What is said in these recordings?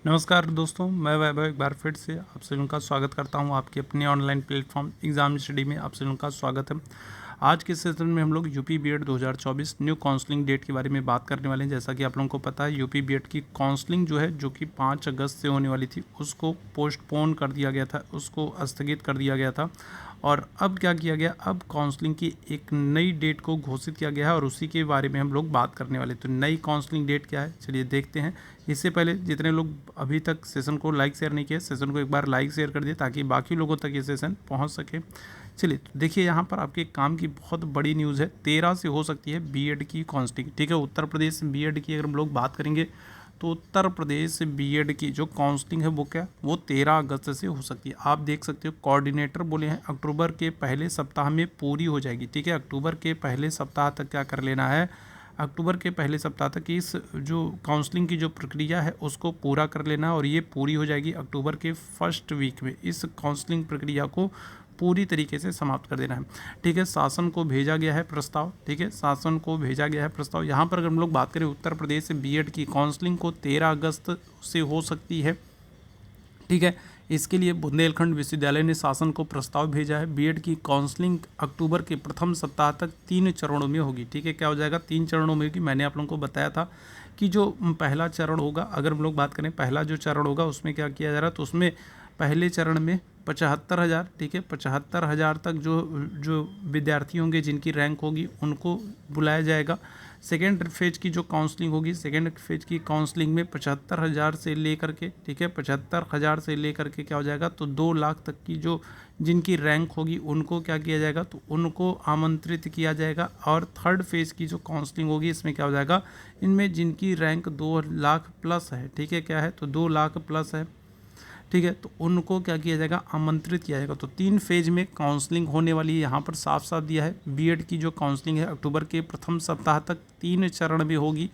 नमस्कार दोस्तों, मैं वैभव एक बार फिर से आप सभी का स्वागत करता हूं आपके अपने ऑनलाइन प्लेटफॉर्म एग्ज़ाम स्टडी में। आप सभी का स्वागत है। आज के सेशन में हम लोग UP BEd 2024 new counselling date के बारे में बात करने वाले हैं। जैसा कि आप लोगों को पता है, यूपी बीएड की काउंसलिंग जो है, जो कि 5 अगस्त से होने वाली थी, उसको पोस्टपोन कर दिया गया था, उसको स्थगित कर दिया गया था। और अब क्या किया गया, अब काउंसलिंग की एक नई डेट को घोषित किया गया है और उसी के बारे में हम लोग बात करने वाले। तो नई काउंसलिंग डेट क्या है, चलिए देखते हैं। इससे पहले जितने लोग अभी तक सेशन को लाइक शेयर नहीं किए, सेशन को एक बार लाइक शेयर कर दिए ताकि बाकी लोगों तक ये सेशन पहुंच सके। चलिए तो देखिए, यहाँ पर आपके काम की बहुत बड़ी न्यूज़ है। 13 से हो सकती है बीएड की काउंसलिंग। ठीक है, उत्तर प्रदेश बीएड की अगर हम लोग बात करेंगे तो उत्तर प्रदेश बीएड की जो काउंसलिंग है वो 13 अगस्त से हो सकती है। आप देख सकते हो, कोऑर्डिनेटर बोले हैं अक्टूबर के पहले सप्ताह में पूरी हो जाएगी। ठीक है, अक्टूबर के पहले सप्ताह तक क्या कर लेना है, अक्टूबर के पहले सप्ताह तक इस जो काउंसलिंग की जो प्रक्रिया है उसको पूरा कर लेना है और ये पूरी हो जाएगी अक्टूबर के फर्स्ट वीक में। इस काउंसलिंग प्रक्रिया को पूरी तरीके से समाप्त कर देना है। ठीक है, शासन को भेजा गया है प्रस्ताव। ठीक है, शासन को भेजा गया है प्रस्ताव। यहाँ पर अगर हम लोग बात करें, उत्तर प्रदेश से बीएड की काउंसलिंग को 13 अगस्त से हो सकती है। ठीक है, इसके लिए बुंदेलखंड विश्वविद्यालय ने शासन को प्रस्ताव भेजा है। बीएड की काउंसलिंग अक्टूबर के प्रथम सप्ताह तक 3 चरणों में होगी। ठीक है, क्या हो जाएगा, 3 चरणों में होगी। मैंने आप लोगों को बताया था कि जो पहला चरण होगा, अगर हम लोग बात करें पहला जो चरण होगा उसमें क्या किया जा रहा है, तो उसमें पहले चरण में 75,000, ठीक है, 75,000 तक जो विद्यार्थी होंगे जिनकी रैंक होगी उनको बुलाया जाएगा। सेकेंड फेज की जो काउंसलिंग होगी, सेकेंड फेज की काउंसलिंग में 75,000 से लेकर के, ठीक है, 75,000 से लेकर के क्या हो जाएगा, तो 2 लाख तक की जो जिनकी रैंक होगी उनको क्या किया जाएगा, तो उनको आमंत्रित किया जाएगा। और थर्ड फेज की जो काउंसलिंग होगी, इसमें क्या हो जाएगा, इनमें जिनकी रैंक 2 लाख प्लस है, ठीक है, क्या है, तो 2 लाख प्लस है, ठीक है, तो उनको क्या किया जाएगा, आमंत्रित किया जाएगा। तो 3 फेज में काउंसलिंग होने वाली है। यहाँ पर साफ साफ दिया है, बीएड की जो काउंसलिंग है अक्टूबर के प्रथम सप्ताह तक 3 चरण में होगी।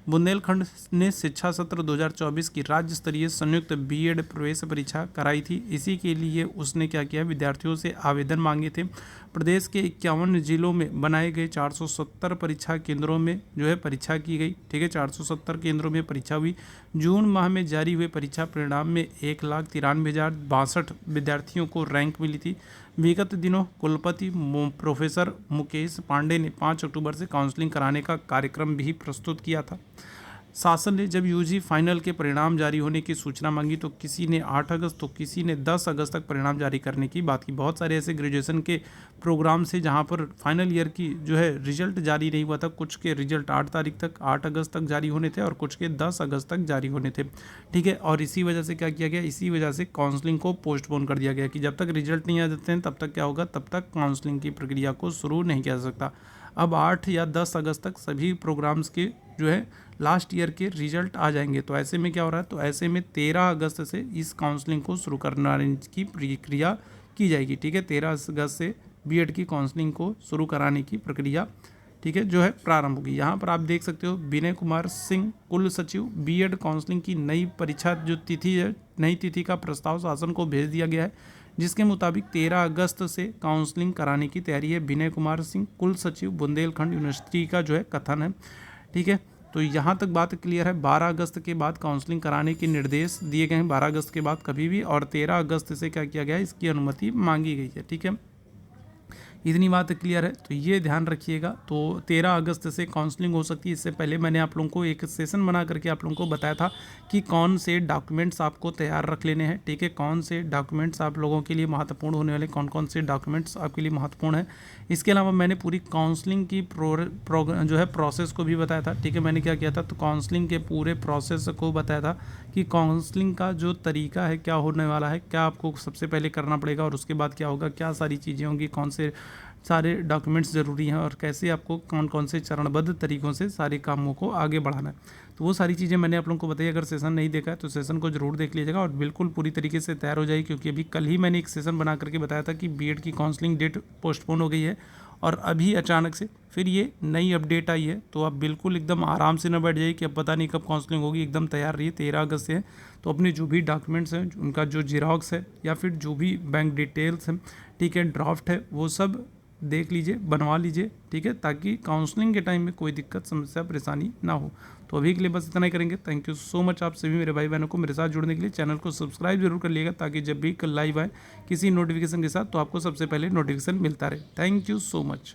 बुंदेलखंड ने शिक्षा सत्र 2024 की राज्य स्तरीय संयुक्त बीएड प्रवेश परीक्षा कराई थी। इसी के लिए उसने क्या किया, विद्यार्थियों से आवेदन मांगे थे। प्रदेश के 51 जिलों में बनाए गए 470 परीक्षा केंद्रों में जो है परीक्षा की गई। ठीक है, 470 केंद्रों में परीक्षा हुई। जून माह में जारी हुए परीक्षा परिणाम में 1,93,062 विद्यार्थियों को रैंक मिली थी। विगत दिनों कुलपति प्रोफेसर मुकेश पांडे ने 5 अक्टूबर से काउंसलिंग कराने का कार्यक्रम भी प्रस्तुत किया था। शासन ने जब यूजी फाइनल के परिणाम जारी होने की सूचना मांगी तो किसी ने 8 अगस्त तो किसी ने 10 अगस्त तक परिणाम जारी करने की बात की। बहुत सारे ऐसे ग्रेजुएशन के प्रोग्राम से जहां पर फाइनल ईयर की जो है रिजल्ट जारी नहीं हुआ था। कुछ के रिजल्ट 8 तारीख तक, 8 अगस्त तक जारी होने थे और कुछ के 10 अगस्त तक जारी होने थे। ठीक है, और इसी वजह से क्या किया गया, इसी वजह से काउंसलिंग को पोस्टपोन कर दिया गया कि जब तक रिजल्ट नहीं आ जाते हैं तब तक क्या होगा, तब तक काउंसलिंग की प्रक्रिया को शुरू नहीं किया जा सकता। अब 8 या 10 अगस्त तक सभी प्रोग्राम्स के जो है लास्ट ईयर के रिजल्ट आ जाएंगे। तो ऐसे में क्या हो रहा है, तो ऐसे में 13 अगस्त से इस काउंसलिंग को शुरू करने की प्रक्रिया की जाएगी। ठीक है, 13 अगस्त से बीएड की काउंसलिंग को शुरू कराने की प्रक्रिया, ठीक है, जो है प्रारंभ होगी। यहाँ पर आप देख सकते हो, विनय कुमार सिंह कुल सचिव, बीएड काउंसलिंग की नई परीक्षा जो तिथि है, नई तिथि का प्रस्ताव शासन को भेज दिया गया है, जिसके मुताबिक 13 अगस्त से काउंसलिंग कराने की तैयारी है। विनय कुमार सिंह कुल सचिव बुंदेलखंड यूनिवर्सिटी का जो है कथन है। ठीक है, तो यहाँ तक बात क्लियर है। 12 अगस्त के बाद काउंसलिंग कराने के निर्देश दिए गए हैं, 12 अगस्त के बाद कभी भी, और 13 अगस्त से क्या किया गया है, इसकी अनुमति मांगी गई है। ठीक है, इतनी बात क्लियर है, तो ये ध्यान रखिएगा। तो 13 अगस्त से काउंसलिंग हो सकती है। इससे पहले मैंने आप लोगों को एक सेशन बना करके आप लोगों को बताया था कि कौन से डॉक्यूमेंट्स आपको तैयार रख लेने हैं। ठीक है, कौन से डॉक्यूमेंट्स आप लोगों के लिए महत्वपूर्ण होने वाले, कौन कौन से डॉक्यूमेंट्स आपके लिए महत्वपूर्ण है। इसके अलावा मैंने पूरी काउंसलिंग की जो है प्रोसेस को भी बताया था। ठीक है, मैंने क्या किया था, तो काउंसलिंग के पूरे प्रोसेस को बताया था कि काउंसलिंग का जो तरीका है, क्या होने वाला है, क्या आपको सबसे पहले करना पड़ेगा और उसके बाद क्या होगा, क्या सारी चीज़ें होंगी, कौन से सारे डॉक्यूमेंट्स ज़रूरी हैं और कैसे आपको कौन कौन से चरणबद्ध तरीक़ों से सारे कामों को आगे बढ़ाना है। तो वो सारी चीज़ें मैंने आप लोगों को बताई। अगर सेशन नहीं देखा है तो सेशन को जरूर देख लीजिएगा और बिल्कुल पूरी तरीके से तैयार हो जाइए, क्योंकि अभी कल ही मैंने एक सेशन बना करके बताया था कि बीएड की काउंसलिंग डेट पोस्टपोन हो गई है और अभी अचानक से फिर ये नई अपडेट आई है। तो आप बिल्कुल एकदम आराम से न बैठ जाइए कि अब पता नहीं कब काउंसलिंग होगी, एकदम तैयार रहिए। 13 अगस्त से है, तो अपने जो भी डॉक्यूमेंट्स हैं, उनका जो जिराक्स है या फिर जो भी बैंक डिटेल्स हैं, ठीक है, ड्राफ्ट है, वो सब देख लीजिए, बनवा लीजिए। ठीक है, ताकि काउंसलिंग के टाइम में कोई दिक्कत, समस्या, परेशानी ना हो। तो अभी के लिए बस इतना ही करेंगे। थैंक यू सो मच आप सभी मेरे भाई बहनों को मेरे साथ जुड़ने के लिए। चैनल को सब्सक्राइब जरूर कर लिएगा ताकि जब भी कल लाइव आए किसी नोटिफिकेशन के साथ तो आपको सबसे पहले नोटिफिकेशन मिलता रहे। Thank you so much.